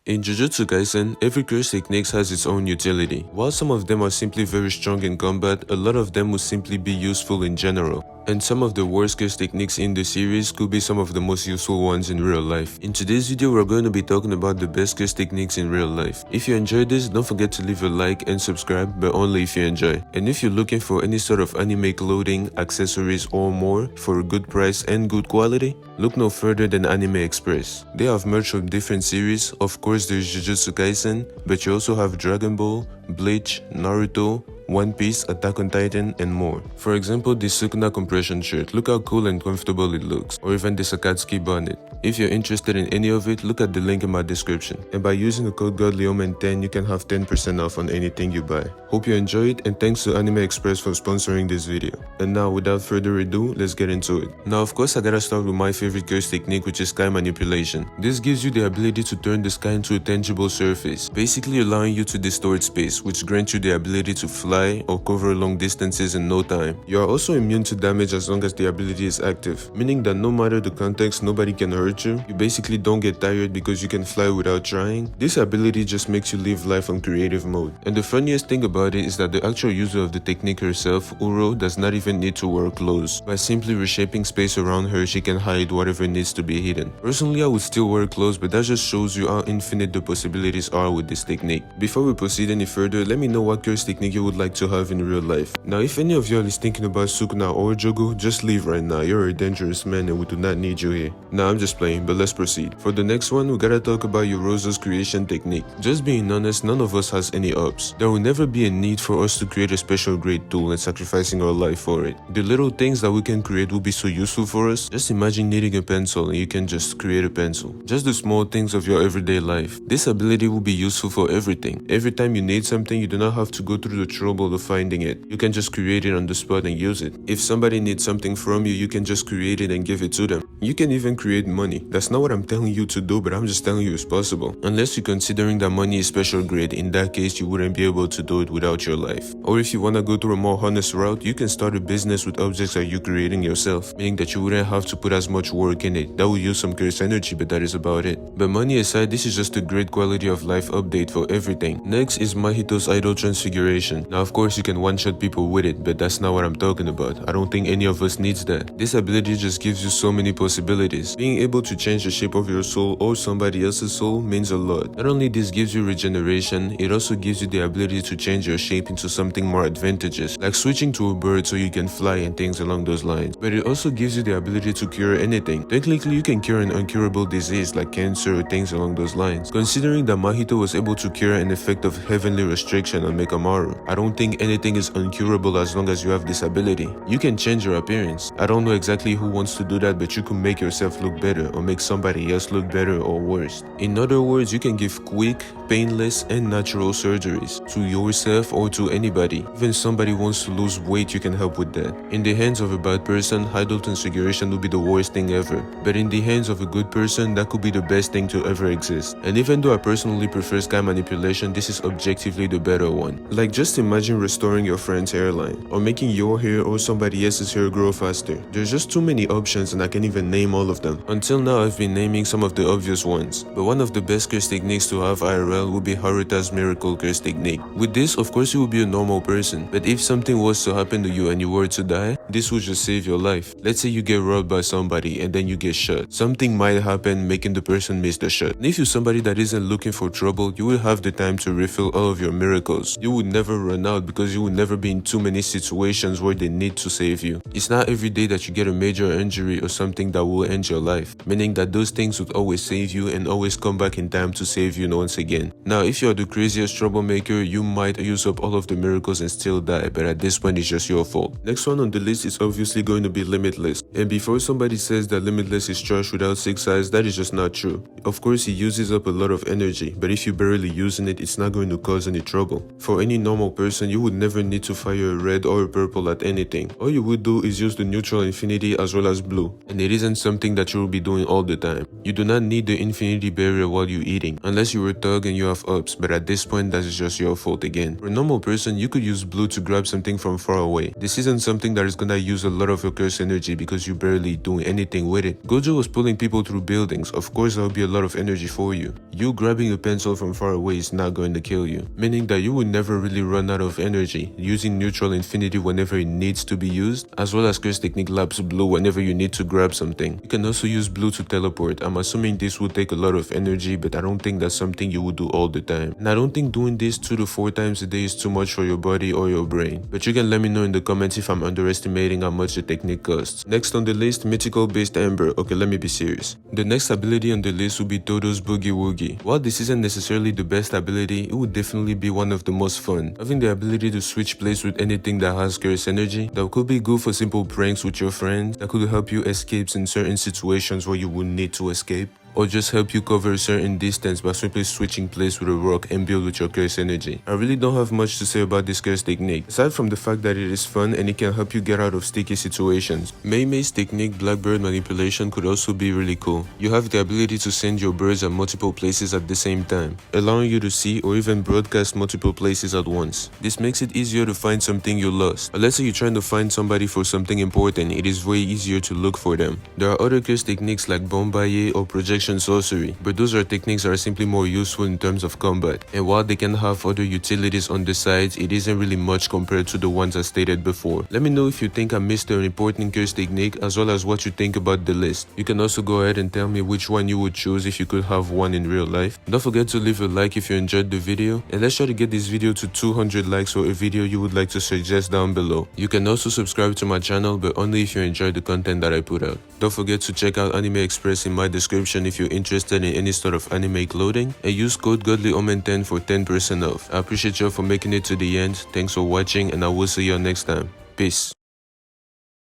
In Jujutsu Kaisen, every curse technique has its own utility. While some of them are simply very strong in combat, a lot of them will simply be useful in general. And some of the worst curse techniques in the series could be some of the most useful ones in real life. In today's video, we're going to be talking about the best curse techniques in real life. If you enjoyed this, don't forget to leave a like and subscribe, but only if you enjoy. And if you're looking for any sort of anime clothing, accessories or more for a good price and good quality, look no further than Anime Express. They have merch from different series. Of course, there's Jujutsu Kaisen, but you also have Dragon Ball, Bleach, Naruto, One Piece, Attack on Titan, and more. For example, this sukuna compression shirt, look how cool and comfortable it looks, or even this Akatsuki bonnet. If you're interested in any of it, look at the link in my description. And by using the code GodlyOmen10, you can have 10% off on anything you buy. Hope you enjoy it, and thanks to Anime Express for sponsoring this video. And now, without further ado, let's get into it. Now, of course, I gotta start with my favorite curse technique, which is sky manipulation. This gives you the ability to turn the sky into a tangible surface, basically allowing you to distort space, which grants you the ability to fly or cover long distances in no time. You are also immune to damage as long as the ability is active, meaning that no matter the context, nobody can hurt you. You basically don't get tired because you can fly without trying. This ability just makes you live life on creative mode. And the funniest thing about it is that the actual user of the technique herself, Uro, does not even need to wear clothes. By simply reshaping space around her, she can hide whatever needs to be hidden. Personally, I would still wear clothes, but that just shows you how infinite the possibilities are with this technique. Before we proceed any further, let me know what curse technique you would like to have in real life. Now, if any of y'all is thinking about sukuna or jogo, just leave right now. You're a dangerous man and we do not need you here. Nah, I'm just playing, but let's proceed. For the next one, we gotta talk about yorozu's creation technique. Just being honest, none of us has any ups. There will never be a need for us to create a special great tool and sacrificing our life for it. The little things that we can create will be so useful for us. Just imagine needing a pencil and you can just create a pencil. Just the small things of your everyday life. This ability will be useful for everything. Every time you need something, you do not have to go through the trouble of finding it. You can just create it on the spot and use it. If somebody needs something from you, you can just create it and give it to them. You can even create money. That's not what I'm telling you to do, but I'm just telling you it's possible. Unless you're considering that money is special grade, in that case you wouldn't be able to do it without your life. Or if you want to go through a more honest route, you can start a business with objects that you're creating yourself, meaning that you wouldn't have to put as much work in it. That will use some curse energy, but that is about it. But money aside, this is just a great quality of life update for everything. Next is Mahito's idol transfiguration. Now of course you can one-shot people with it, but that's not what I'm talking about. I don't think any of us needs that. This ability just gives you so many possibilities. Being able to change the shape of your soul or somebody else's soul means a lot. Not only this gives you regeneration, it also gives you the ability to change your shape into something more advantageous, like switching to a bird so you can fly and things along those lines. But it also gives you the ability to cure anything. Technically, you can cure an incurable disease like cancer or things along those lines. Considering that Mahito was able to cure an effect of heavenly restriction on Mekamaru, I don't think anything is uncurable as long as you have this ability. You can change your appearance. I don't know exactly who wants to do that, but you can make yourself look better or make somebody else look better or worse. In other words, you can give quick, painless, and natural surgeries to yourself or to anybody. Even somebody wants to lose weight, you can help with that. In the hands of a bad person, idol transfiguration would be the worst thing ever. But in the hands of a good person, that could be the best thing to ever exist. And even though I personally prefer sky manipulation, this is objectively the better one. Like, just imagine restoring your friend's hairline, or making your hair or somebody else's hair grow faster. There's just too many options and I can't even name all of them. Until now, I've been naming some of the obvious ones, but one of the best curse techniques to have IRL would be Haruta's miracle curse technique. With this, of course you will be a normal person, but if something was to happen to you and you were to die, this would just save your life. Let's say you get robbed by somebody and then you get shot. Something might happen making the person miss the shot. And if you're somebody that isn't looking for trouble, you will have the time to refill all of your miracles. You would never run out because you would never be in too many situations where they need to save you. It's not every day that you get a major injury or something that will end your life, meaning that those things would always save you and always come back in time to save you once again. Now, if you're the craziest troublemaker, you might use up all of the miracles and still die, but at this point it's just your fault. Next one on the list is obviously going to be Limitless. And before somebody says that Limitless is trash without 6 eyes, that is just not true. Of course it uses up a lot of energy, but if you're barely using it, it's not going to cause any trouble. For any normal person, you would never need to fire a red or a purple at anything. All you would do is use the neutral infinity as well as blue, and it isn't something that you will be doing all the time. You do not need the infinity barrier while you're eating, unless you're a thug and you have ups, but at this point that is just your fault again. For a normal person, you could use blue to grab something from far away. This isn't something that is gonna gonna use a lot of your curse energy because you're barely doing anything with it. Gojo was pulling people through buildings. Of course there'll be a lot of energy for you. You grabbing a pencil from far away is not going to kill you, meaning that you will never really run out of energy, using neutral infinity whenever it needs to be used, as well as curse technique lapse blue whenever you need to grab something. You can also use blue to teleport. I'm assuming this will take a lot of energy, but I don't think that's something you would do all the time. And I don't think doing this 2 to 4 times a day is too much for your body or your brain, but you can let me know in the comments if I'm underestimating how much the technique costs. Next on the list, mythical based Ember. Okay, let me be serious. The next ability on the list will be Todo's Boogie Woogie. While this isn't necessarily the best ability, it would definitely be one of the most fun. Having the ability to switch place with anything that has curse energy, that could be good for simple pranks with your friends, that could help you escape in certain situations where you would need to escape, or just help you cover a certain distance by simply switching place with a rock and build with your curse energy. I really don't have much to say about this curse technique, aside from the fact that it is fun and it can help you get out of sticky situations. Mei's technique, Blackbird Manipulation, could also be really cool. You have the ability to send your birds at multiple places at the same time, allowing you to see or even broadcast multiple places at once. This makes it easier to find something you lost. Let's say you're trying to find somebody for something important, it is way easier to look for them. There are other curse techniques like Bombaye or Projection Sorcery, but those are techniques that are simply more useful in terms of combat, and while they can have other utilities on the sides, it isn't really much compared to the ones I stated before. Let me know if you think I missed an important curse technique, as well as what you think about the list. You can also go ahead and tell me which one you would choose if you could have one in real life. Don't forget to leave a like if you enjoyed the video, and let's try to get this video to 200 likes or a video you would like to suggest down below. You can also subscribe to my channel, but only if you enjoy the content that I put out. Don't forget to check out Anime Express in my description if you're interested in any sort of anime clothing, and use code GodlyOmen10 for 10% off. I appreciate you all for making it to the end. Thanks for watching, and I will see you all next time. Peace.